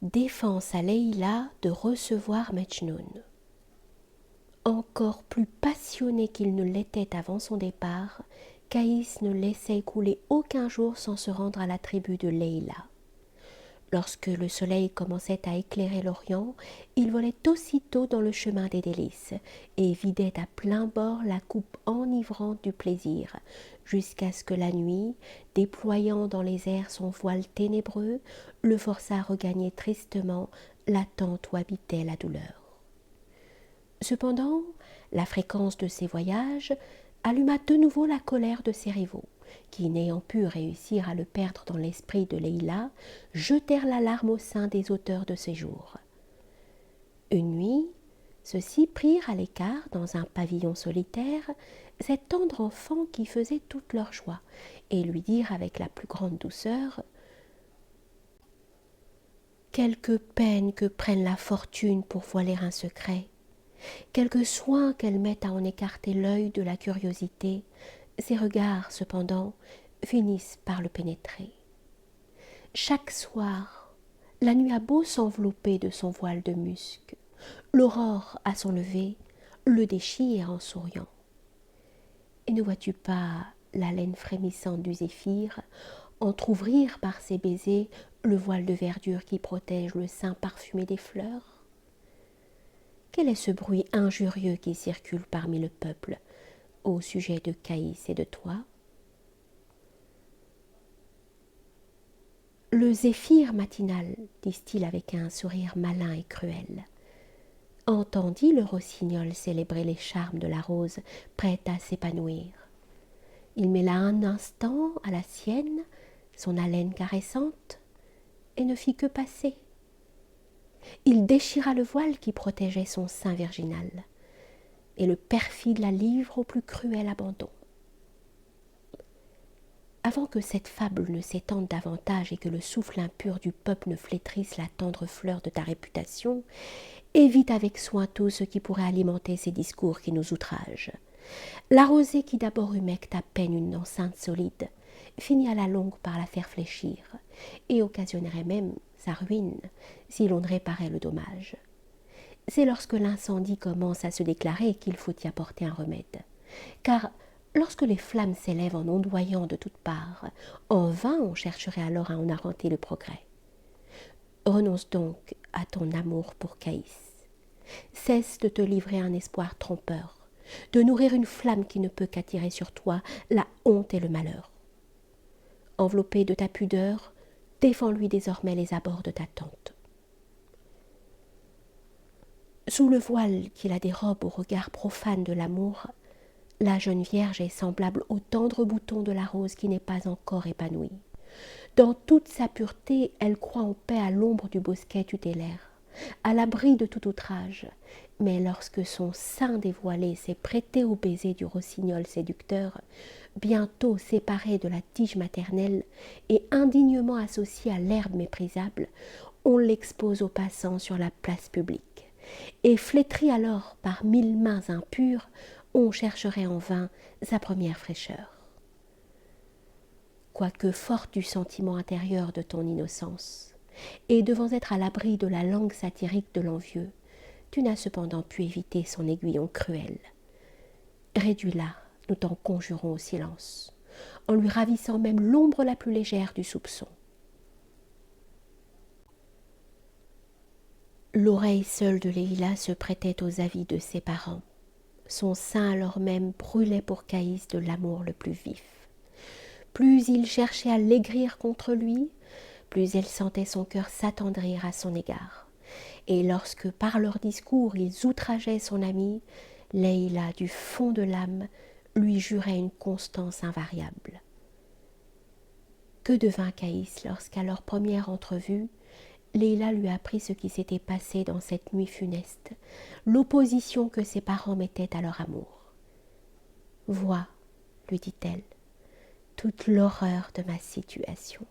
défense à Leïla de recevoir Majnoun. Encore plus passionné qu'il ne l'était avant son départ, Caïs ne laissait écouler aucun jour sans se rendre à la tribu de Leïla. Lorsque le soleil commençait à éclairer l'Orient, il volait aussitôt dans le chemin des délices et vidait à plein bord la coupe enivrante du plaisir, jusqu'à ce que la nuit, déployant dans les airs son voile ténébreux, le forçât à regagner tristement la tente où habitait la douleur. Cependant, la fréquence de ces voyages alluma de nouveau la colère de ses rivaux, qui, n'ayant pu réussir à le perdre dans l'esprit de Leïla, jetèrent l'alarme au sein des auteurs de ces jours. Une nuit, ceux-ci prirent à l'écart, dans un pavillon solitaire, cet tendre enfant qui faisait toute leur joie, et lui dirent avec la plus grande douceur « Quelque peine que prenne la fortune pour voiler un secret, quelque soin qu'elle mette à en écarter l'œil de la curiosité, ses regards, cependant, finissent par le pénétrer. Chaque soir, la nuit a beau s'envelopper de son voile de musc, l'aurore, à son lever, le déchire en souriant. Et ne vois-tu pas la laine frémissante du zéphyr entr'ouvrir par ses baisers le voile de verdure qui protège le sein parfumé des fleurs? Quel est ce bruit injurieux qui circule parmi le peuple au sujet de Caïs et de toi? Le zéphyr matinal, disent-ils avec un sourire malin et cruel, entendit le rossignol célébrer les charmes de la rose prête à s'épanouir. Il mêla un instant à la sienne son haleine caressante et ne fit que passer. Il déchira le voile qui protégeait son sein virginal, et le perfide la livre au plus cruel abandon. Avant que cette fable ne s'étende davantage et que le souffle impur du peuple ne flétrisse la tendre fleur de ta réputation, évite avec soin tout ce qui pourrait alimenter ces discours qui nous outragent. La rosée qui d'abord humecte à peine une enceinte solide, finit à la longue par la faire fléchir, et occasionnerait même sa ruine si l'on ne réparait le dommage. C'est lorsque l'incendie commence à se déclarer qu'il faut y apporter un remède, car lorsque les flammes s'élèvent en ondoyant de toutes parts, en vain on chercherait alors à en arrêter le progrès. Renonce donc à ton amour pour Caïs. Cesse de te livrer un espoir trompeur, de nourrir une flamme qui ne peut qu'attirer sur toi la honte et le malheur. Enveloppé de ta pudeur, défends-lui désormais les abords de ta tente. Sous le voile qui la dérobe au regard profane de l'amour, la jeune vierge est semblable au tendre bouton de la rose qui n'est pas encore épanoui. Dans toute sa pureté, elle croit en paix à l'ombre du bosquet tutélaire, à l'abri de tout outrage. Mais lorsque son sein dévoilé s'est prêté au baiser du rossignol séducteur, bientôt séparé de la tige maternelle et indignement associé à l'herbe méprisable, on l'expose aux passants sur la place publique. Et flétri alors par 1000 mains impures, on chercherait en vain sa première fraîcheur. Quoique forte du sentiment intérieur de ton innocence, et devant être à l'abri de la langue satirique de l'envieux, tu n'as cependant pu éviter son aiguillon cruel. Réduis-la, nous t'en conjurons au silence, en lui ravissant même l'ombre la plus légère du soupçon. L'oreille seule de Leïla se prêtait aux avis de ses parents. Son sein alors même brûlait pour Caïs de l'amour le plus vif. Plus il cherchait à l'aigrir contre lui, plus elle sentait son cœur s'attendrir à son égard. Et lorsque par leurs discours ils outrageaient son ami, Leïla, du fond de l'âme, lui jurait une constance invariable. Que devint Caïs lorsqu'à leur première entrevue, Leïla lui apprit ce qui s'était passé dans cette nuit funeste, l'opposition que ses parents mettaient à leur amour. « Vois, lui dit-elle, toute l'horreur de ma situation.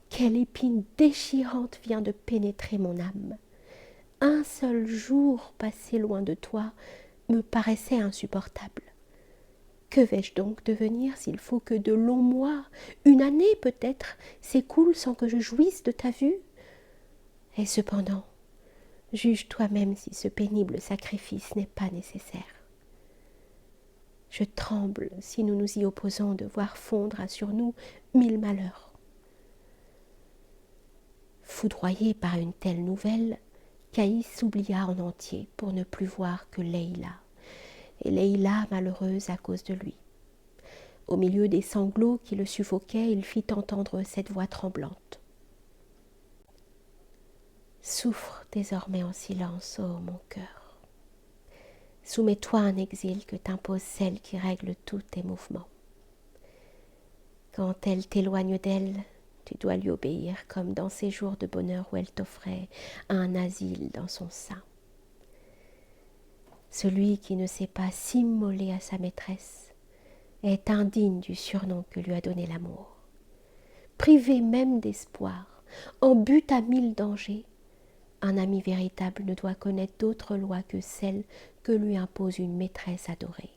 Quelle épine déchirante vient de pénétrer mon âme. Un seul jour passé loin de toi me paraissait insupportable. Que vais-je donc devenir s'il faut que de longs mois, une année peut-être, s'écoulent sans que je jouisse de ta vue? Et cependant, juge toi-même si ce pénible sacrifice n'est pas nécessaire. Je tremble si nous nous y opposons de voir fondre sur nous 1000 malheurs. Foudroyé par une telle nouvelle, Caïs s'oublia en entier pour ne plus voir que Leïla, et Leïla malheureuse à cause de lui. Au milieu des sanglots qui le suffoquaient, il fit entendre cette voix tremblante. Souffre désormais en silence, ô mon cœur. Soumets-toi à un exil que t'impose celle qui règle tous tes mouvements. Quand elle t'éloigne d'elle, tu dois lui obéir comme dans ces jours de bonheur où elle t'offrait un asile dans son sein. Celui qui ne sait pas s'immoler à sa maîtresse est indigne du surnom que lui a donné l'amour. Privé même d'espoir, en butte à 1000 dangers, un ami véritable ne doit connaître d'autre loi que celle que lui impose une maîtresse adorée.